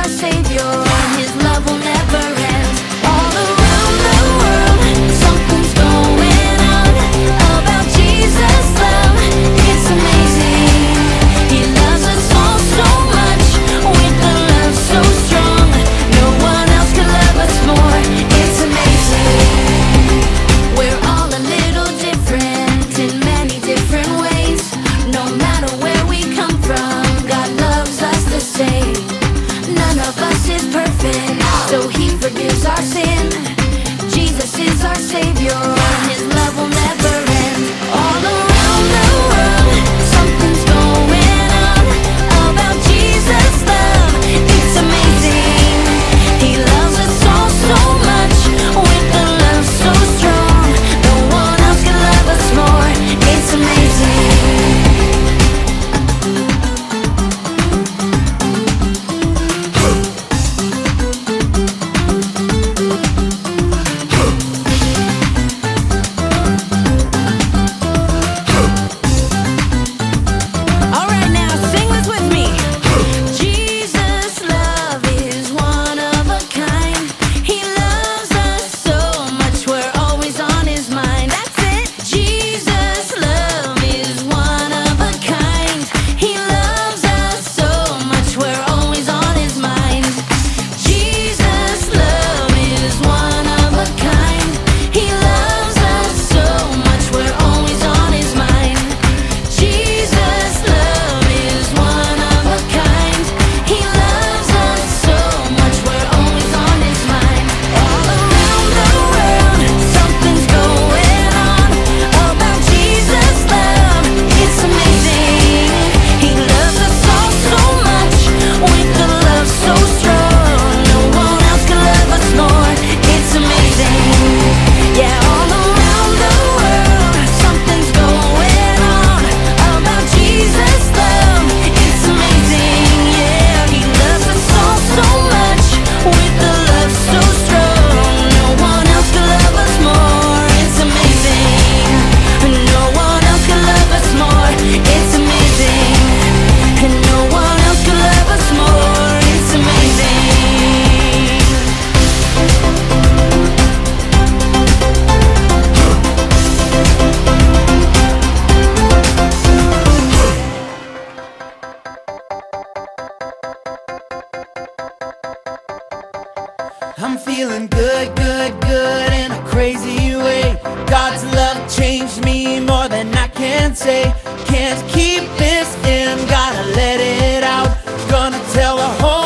our Savior, and His love will never end. All around the world, something's going on about Jesus' love. It's amazing. He loves us all so much, with a love so strong. No one else could love us more. It's amazing. We're all a little different in many different ways. No matter where we come from, God loves us the same. None of us is perfect, so He forgives our sin. Jesus is our Savior, and His love will never end. All around the world, something's going on about Jesus' love. It's amazing. He loves us all so much, with a love so strong. No one else can love us more. It's amazing. All right, now sing this with me. Jesus' love is one of a kind. He loves us so much, we're always on His mind. That's it. Jesus' love is one of a kind. He loves us so much, we're always on His mind. Jesus' love is one of a kind. He loves us so much, we're always on His mind. Jesus' love is one of a kind. He loves us so much, we're always on His mind. All around the world, something's going on about Jesus' love. It's amazing. He loves us all so much, with a love so strong. No one else can love us more. It's amazing. Yeah, all around the world, something's going on about Jesus' love. It's amazing. Yeah, He loves us all so much, with a love so strong. No one else can love us more. It's amazing. No one else can love us more. It's amazing. And no one else can love us more. It's amazing. I'm feeling good, good, good in a crazy way. God's love changed me more than I can say. Can't keep this in, gotta let it out. Gonna tell the whole